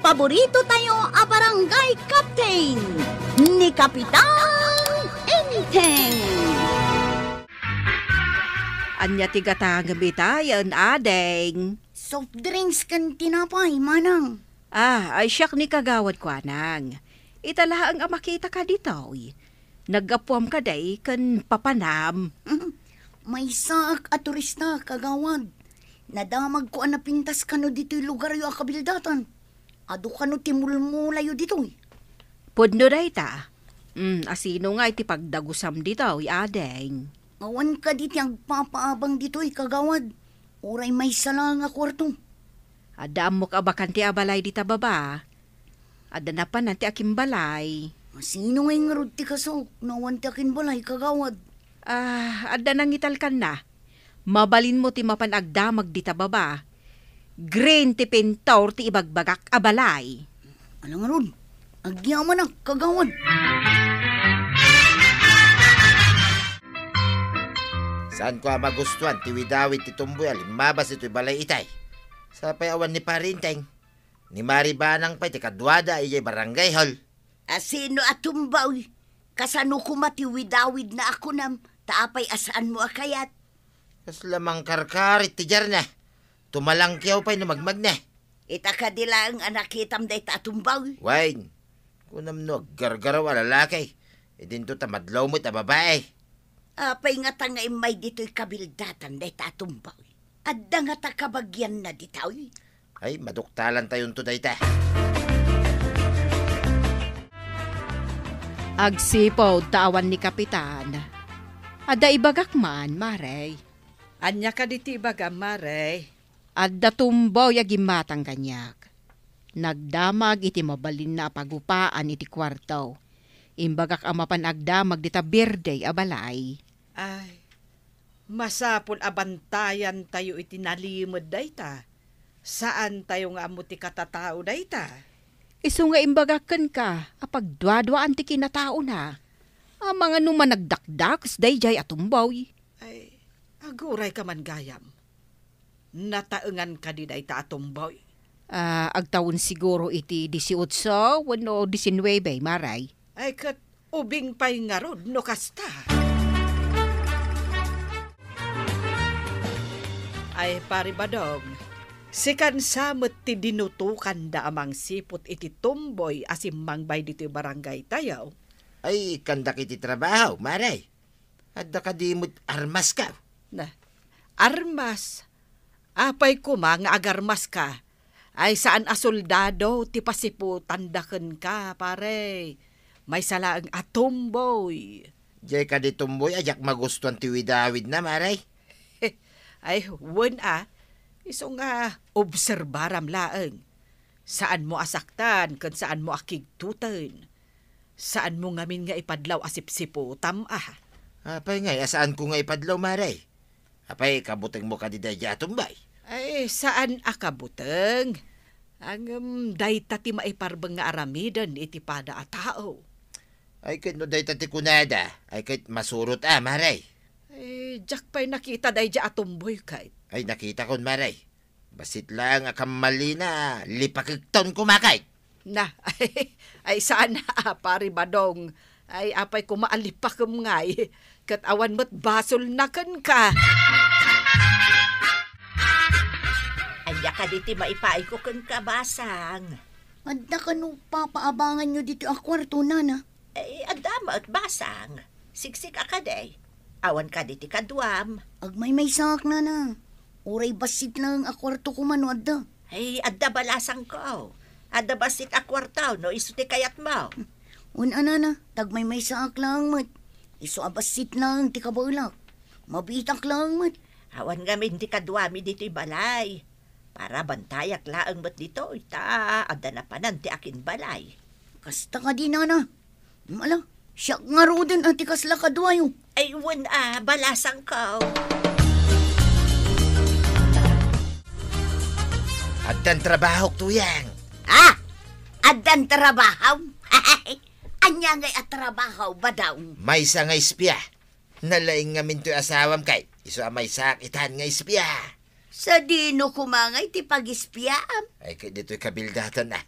paborito tayo a barangay captain ni Kapitan Enteng. Anya tigatang bitayan, adeng. Soft drinks kan tinapay, manang. Ay siyak ni kagawad ko, anang. Itala ang makita ka dito. Nagapuam ka day kan papanam. May saak at turista, kagawad. Nadamag ko na pintas kano dito'y lugar yu akabildatan. Ado kano timulmula yu dito'y. Pudno day ta. Asino nga iti pagdagusam dito, adeng. Awan ka diti ang papaabang dito'y, kagawad. Uray may sala nga kwarto. Adam mo ka bakanti abalay dita baba. Ada na pa nanti aking balay. Sino ngay nga rod ti kasok? Nawan ti akin balay, kagawad. Ada nang italkan na. Mabalin mo ti mapanagdamag dita baba. Green ti pintor ti ibagbagak abalay. Alang nga rod, agyaman na, kagawad. Saan ko magustuhan, tiwidawit ti tumboy, alimabas ito'y balay itay. Sa payawan ni Parinteng, ni Maribanang pa iti kadwada iyay barangay hall. Asino atumbaw? Kasano ko matiwidawid na ako nam, taapay asaan mo akayat? Kas lamang karkarit ti jar na, tumalangkyaw pa'y namagmag na. Itaka dila ang anakitam day tatumbaw. Wain, kunam no, gargaraw alalakay, idinto tamadlaw mo't babae. Apay nga ta nga imay dito'y kabildatan day tatumbaw. Adda nga ta kabagyan na ditaw. Ay, maduktalan tayon to day ta. Agsipaw tawan ni Kapitan. Ada ibagak man, Marey. Anya ka diti ibagam, Marey. Adda tumbaw yagimatang kanyak. Nagdamag iti mabalin na pagupaan iti kwartaw. Imbagak amapan agdamag dita birthday abalay. Ay, masapul abantayan tayo iti nalimod dayta. Saan tayo nga amuti katatao dayta? Isu nga imbagakan ka, apagdwadwaan ti kinatao na. Ang mga numan nagdakdaks dayjay atumbaw. Ay, aguray ka man gayam. Nataengan ka di dayta atumbaw. Agtawon siguro iti 18 wano 19, Maray. Ay, kat ubing pa'y nga rod, no kasta. Ay, pari badong, sikan samot ti dinutukan da amang sipot iti tumboy asim mangbay dito barangay tayaw. Ay, kandak iti trabaho, maray. Adda ka di mo't armas ka. Na, armas. Apay ko nga agarmas ka. Ay, saan asoldado ti pasiputan daken ka, pare. May salaang atumboy. Jay ka di tumboy, ajak magustuhan tiwidawid na, maray. Ay, wen iso nga obserbaram laeng. Saan mo asaktan, kan saan mo akigtutan. Saan mo ngamin nga ipadlaw asipsiputam Apay nga, asaan ko nga ipadlaw, maray? Apay, kabuteng mo ka di daya tumbay. Ay, saan akabuteng? Ang dayta ti maiparbang nga aramidan iti pada a tao. Ay, kahit no day tati kunada, ay kahit masurot maray. Ay, jak pa'y nakita day dya atumboy kay. Ay, nakita ko, maray. Basit lang akamali na, lipakigton kumakay. Na, ay saan pari badong. Ay, apay kumaalipakam ngay. Kat awan mo't basol na kan ka. Anya ka diti maipaay ko kan kabasang. Adda ka nung papaabangan nyo dito ang kwarto, nana. Adama at basang. Siksik akaday. Awan ka diti kaduam. Agmay may sak, nana. Uray basit lang ang kwarto ko man, adda. Ay, adda balasang ko. Adda basit ang kwartaw, no iso ti kayat mo. Una, nana. Tagmay may sak lang, mat. Iso abasit lang ti kabalak. Mabitak lang, mat. Awan gamin ti kaduami dito balay. Para bantayak laang mat dito, ita, adda na panan ti akin balay. Kasta ka di, nana. Mala, siya nga rodin ang tikasla kadwayo. Ay, balasang ko. Addan trabaho tuyang. Addan trabaho? Anya ngay at trabaho ba daw? May isa nga ispya. Nalaing nga minto'y asawam kay. Iso may sakitan nga ispya. Sa dino kumangay ti pag-ispiyam. Ay, kaya dito'y kabildatan na.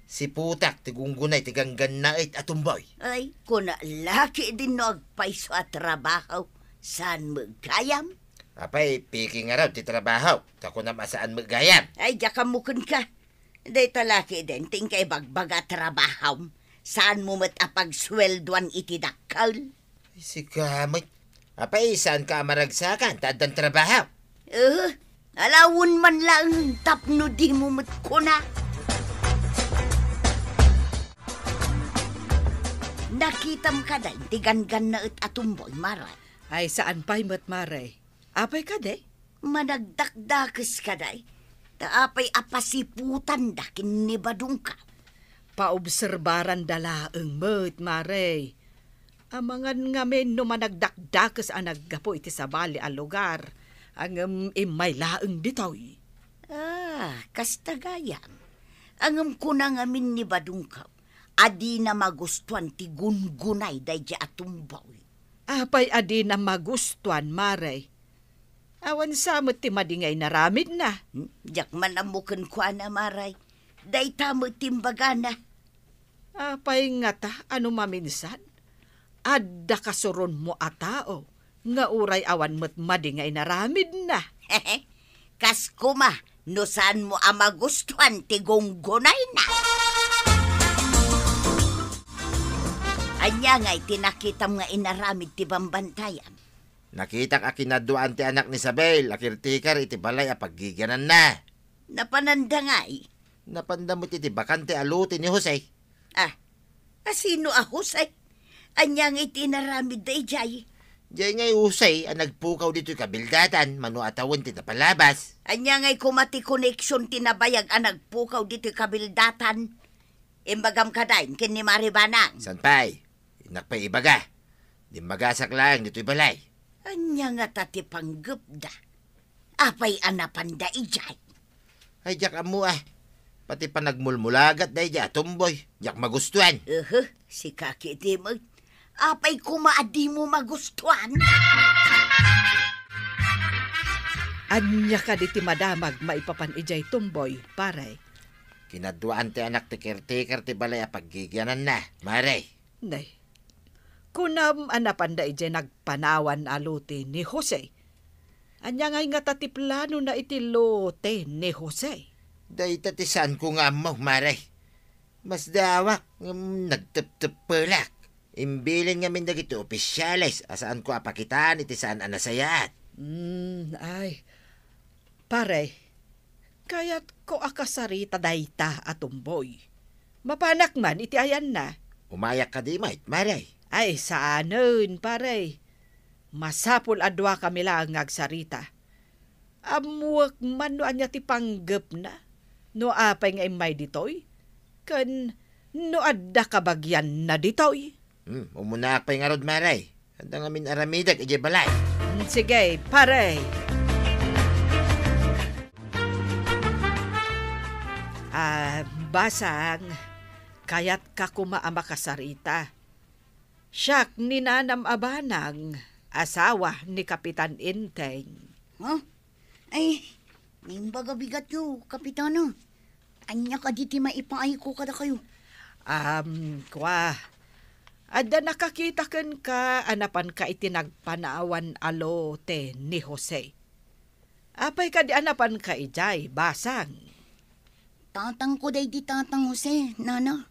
Si putak, tigunggunay, tigangganait atumboy. Ay, kuna laki din no agpaiso at trabaho. Saan magkayam? Apay, piki nga raw, ti trabaho. Tako na masaan magayam. Ay, jakamukin ka. Day talaki din, tingkay bagbaga trabaho. Saan mo matapagsweldoan itidakal? Ay, si kamay. Apay, saan ka maragsakan? Tadang trabaho. Alawon man lang tapno di mo matkuna. Nakitam ka day, tigangan na atumboy, maray. Ay, saan pa'y matmaray? Apay ka day? Managdakdakes ka day. Taapay apasiputan da kinibadong ka. Paobserbaran dalaeng matmaray. Amangan ngamin no managdakdakes ang naggapo iti sa bali a lugar. Ang imay laeng ditoy. Kasta gayam. Ang kuna ngamin ni badong ka. Adi na magustuhan ti gungunay day di atumboy. Apay adi na magustuhan, maray. Awan sa mo ti madingay naramid na. Diyak man amukan ko na maray. Day tamo timbaga na. Apay nga ta, ano maminsan? Adda kasuron mo a tao. Nga uray awan mo't madingay naramid na. Kas kuma, no saan mo amagustuhan ti gungunay na. Anya nga'y tinakitam nga inaramid ti bambantayan. Nakita ka kinaduan ti anak ni Isabel, akirtikar iti balay a paggiganan na. Napananda nga'y. Napandamot iti bakante aluti ni Jose. Sino a Jose? Anya nga'y tinaramid day jay. Diyan ngay Jose, ang nagpukaw dito kabildatan, mano atawon ti napalabas. Anya nga'y kumati koneksyon tinabayag ang nagpukaw dito kabildatan. Imbagam ka dahin, kin ni Maribanang. San pa'y? Inakpay ibaga. Di magasak lang dito'y balay. Anya nga tati panggap da. Apay anapan da ijay. Ay, jak amu Pati pa nagmulmulagat dahi dya, tumboy. Jak magustuhan. Si kaki di mo. Apay kumaadi mo magustuhan. Anya ka di ti madamag maipapan ijay tumboy, paray. Kinaduan ti anak ti caretaker ti balay a paggigyanan na, maray. Nay, kunam anapan da ijay nagpanawan aluti ni Jose. Anya ngay nga tati plano na iti lote ni Jose. Dahi tatisan ko nga mo, maray. Mas dawak, nagtep-tep-pelak. Imbilin nga min dagito opisyalis, asaan ko apakitaan iti saan anasayat. Ay, pare, kaya't ko akasarita dayta atumboy. Mapanak man, iti ayan na. Umayak ka di, mait, maray. Ay, saanon, pare. Masapul adwa kami lang agsarita. Amuak man no anya ti panggap na. No apay nga imay ditoy. Kan no adda kabagyan na ditoy. Umunak pa yung arod, maray. Handa nga min aramidag, ijay balay. Sige, pare. Basang, kayat ka kumaama kasarita. Siyak ni Nanam Abanang, asawa ni Kapitan Inteng. Ay, nimbaga bigat nyo, kapitano. Anya ka diti maipaay ko kada kayo. Ada nakakita ka anapan ka itinagpanaawan alote ni Jose. Apay ka di anapan ka ijay, basang. Tatang ko day di tatang Jose, nana.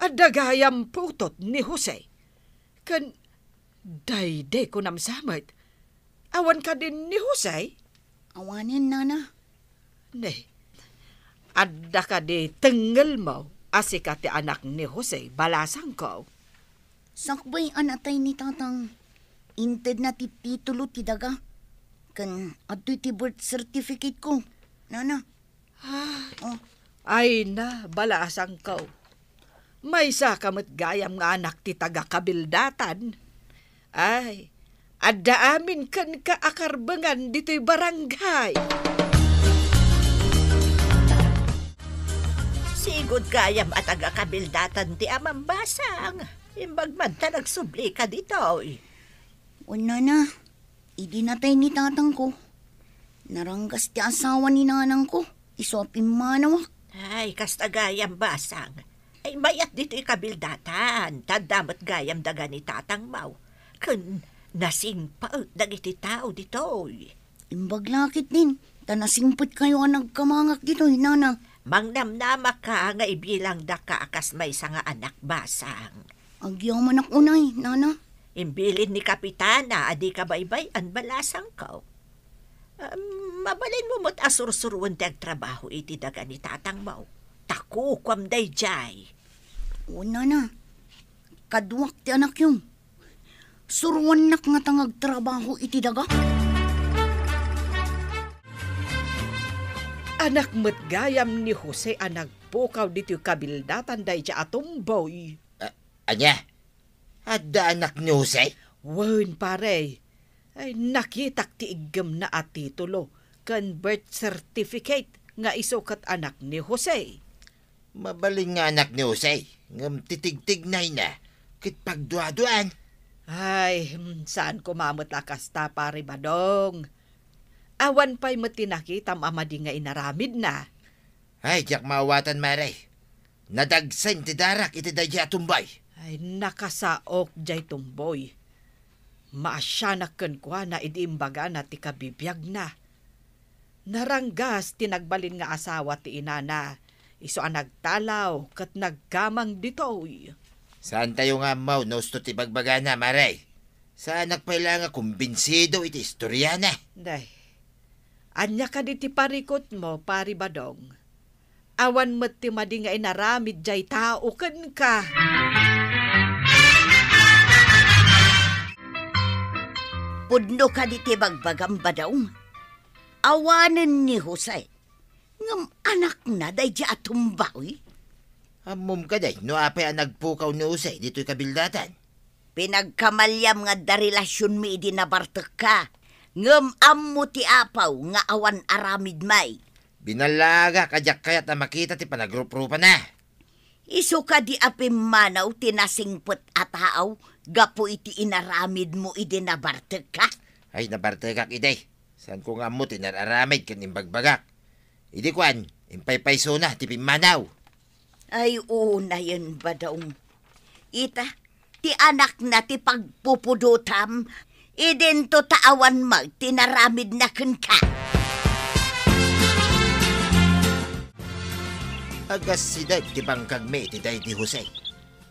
Adagayam putot ni Jose. Kan, day ko namsamad. Awan ka din ni Jose? Awanin, nana. Ne, adda ka di tengel mo. Asi ka ti anak ni Jose, balasang ko. Sakbay anatay ni tatang. Inted na ti titulo ti daga. Kan adoy ti birth certificate ko, nana. Ay na, balasang ko. May sakamot gayam nga anak ti taga kabildatan. Ay, adda amin kan kaakarbangan dito'y barangay. Sigod kayam at agakabildatan ti amang basang. Imbag man ta nagsubli ka dito. Una na, idi natay ni tatang ko. Naranggas ti asawa ni nanang ko. Isopin manawak. Ay, kasta gayam basang. Ay, mayat dito'y kabildatan. Tadamat gayam daga ni Tatang Mau. Kun nasing paut dagiti tao dito'y. Imbag lakit din. Tanasimpot kayo ang nagkamangak dito, nana. Mangnamnama ka nga ibilang da ka akas may nga anak basang. Agyaman ak unay, nana. Imbilin ni Kapitana, adi ka baybay an balasang ko. Mabalin mo mo't asursuruan tag trabaho iti daga ni Tatang Mau. Taku kwam day jay. O, nana. Kaduwak ti anak yung. Suruan nak nga tangag trabaho iti daga. Anak met gayam ni Jose ang nagpukaw dito kabildatan day siya atumboy. Anya? Ada anak ni Jose? Wen pare, ay nakitak ti igam na at titulo, kan birth certificate nga isukat anak ni Jose. Mabaling nga anak ni Jose. Ngam titig-tig na. Kit pagduaduan. Ay, saan ko mamot lakas ta pare badong? Awan pa'y matinakita amadi nga inaramid na. Ay, diyak maawatan maray. Nadagsan ti darak iti dadya tumbay. Ay, nakasaok jay tumboy. Maasyanak kwa na idimbaga na ti kabibiyag na. Naranggas tinagbalin nga asawa ti inana. Iso ang nagtalaw kat naggamang ditoy. Saan tayo nga mau nosto ti bagbaga na maray? Saan nagpaila nga kumbinsido iti istorya na? Day. Anya ka di ti parikot mo, pari badong. Awan mo't ti madi nga inaramid jay tao ken ka. Pudno ka di ti bagbagam badong. Awanen ni Jose. Ngam anak na day di atumbawi. Amom ka day, no apay ang nagpukaw ni Jose dito'y kabildatan. Pinagkamalyam nga da relasyon mi idi nabartek ka. Ngam ammo ti apaw nga awan aramid may. Binalaga kajak kayat na makita ti panagrup-rupa na. Iso ka di apim manaw tinasingpot ataaw gapo iti inaramid mo idi nabartek ka. Ay, nabartegak iday. Saan ko nga mo tinararamid kan imbagbagak. Idi kwan, impay-payso na ti pimanaw. Ay una yun badong. Ita, ti anak na ti pagpupudutam. Idento taawan mag tinaramid na kun ka. Agas siday ti pangkagme ti day di Jose.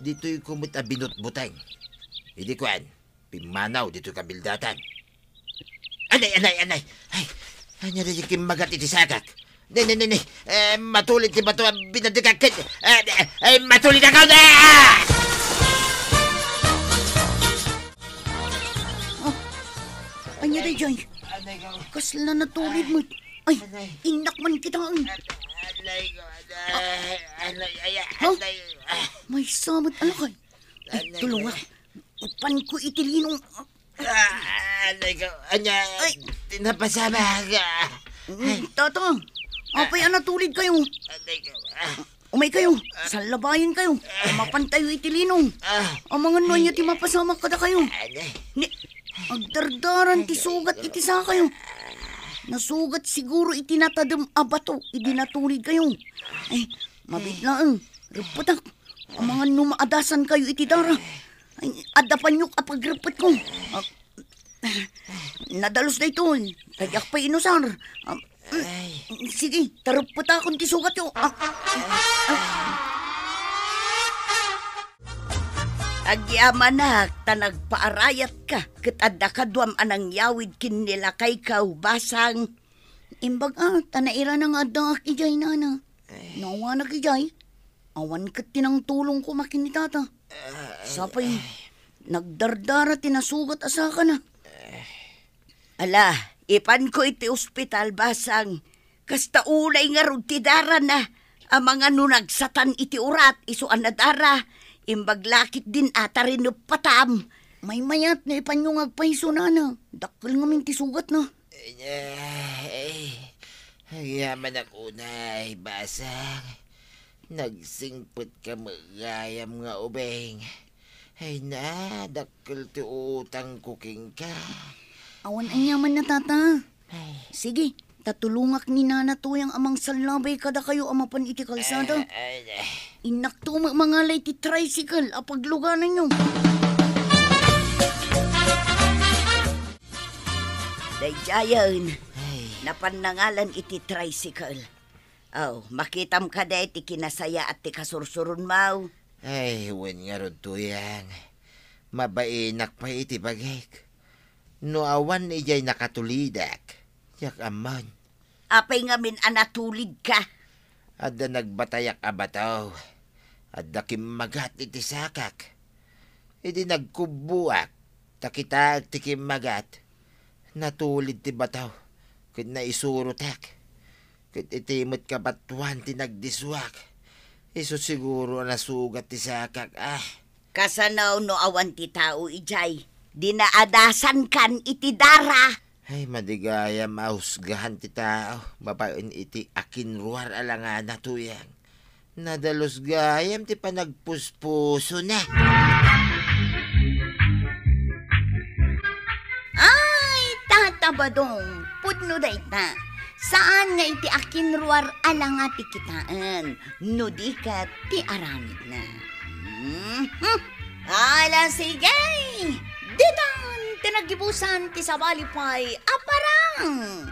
Dito'y kumot a binut-buteng. Idi kwan, pimanaw dito'y kabildatan. Anay! Ay, anya na yung kimagat iti sakak. Nay, matulit ti bato ang binadikakit. Matulit ako na! Anya day jay. Kasla na tulid mo. Ay, inak man kita. May samot alakay. Ay, tulunga. Upan ko itilinong. Anya, tinapasama ka. Tata, apay anatulid kayo. Umay kayo, salabayin kayo. Mapan tayo itilinong. Ang mga nonya ti mapasama kada kayo. Ni, agdardaran ti sugat iti sa kayo. Nasugat siguro itinatadam abato, idinatulid kayo. Ay, mabiglaan. Reputak. Ang mga numaadasan kayo iti dara. Ay, adapan nyo kapag-repot ko. Nadalos na ito. Tayak pa inusar. Sige, tarupot akong ti sugat yun. Agyamanak, tanagpaarayat ka. Katadda ka duam anang yawid kin nila kay kau basang. Imbag tanaira na nga dang akijay nana. Nawa na kijay. Awan kat tinang tulong ko makinitata. Sapay, nagdardara tinasugat asaka na. Ala, ipan ko iti ospital basang. Kasta ulay nga rod ti dara na. Ang mga nunagsatan iti urat, isuan na dara. Imbaglakit din ata rin patam. May mayat na ipan yung agpaiso na na. Dakal nga minti sugat na. Yaman ako na, basang. Nagsingpot ka magayam nga ubeng. Ay na, dakal ti utang kuking ka. Awan ang yaman na tata. Sige, tatulungak ni Nana Tuyang amang salabay kada kayo amapan iti kalsada. Inakto mga lay ti tricycle apagluganan nyo. Dayjayan, napanangalan iti tricycle. Oh, makitam ka day ti kinasaya at ti kasursurun mau. Ay, huwag nga ron Tuyang. Mabainak pa iti bagay. No awan ijay nakatulidak. Yak aman. Apay ngamin anatulid ka. Adda nagbatayak abataw. Adda kimagat iti sakak. Idi nagkubuak. Takita ti kimagat. Natulid ti bataw. Kit naisurutak. Kit itimot ka batuan ti nagdiswak. Iso siguro nasugat ti sakak. Kasanaw no awan ti tao ijay. Dinaadasan kan iti dara. Ay, madigaya mahusgahan ti tao. Babaen iti akinruar alangana Tuyang. Nadalos gayam ti panagpuspuso na. Ay, tatabadong. Pudno day ta. Saan nga iti akinruar alanga ti kitaan? No di ka ti aramid na. Ala sige. Ditan, tinagibusan ti sabalipay, aparang.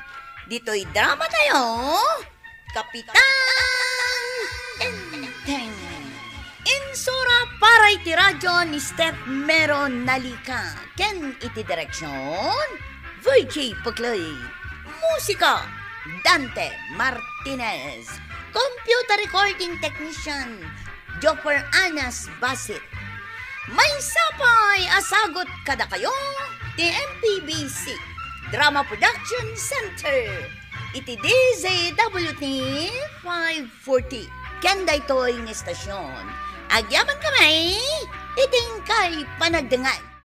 Dito'y drama tayo, Kapitan Teng. Insura para iti radyo ni Steph Meron Nalika. Ken iti direksyon, VJ Paglay. Musika, Dante Martinez. Computer recording technician, Jopper Anas Basit. May sapay asagot kada kayo ti MPBC Drama Production Center iti DZWT 540 kenda ito'y ng estasyon. Agyaman kami iting kay panagdangan.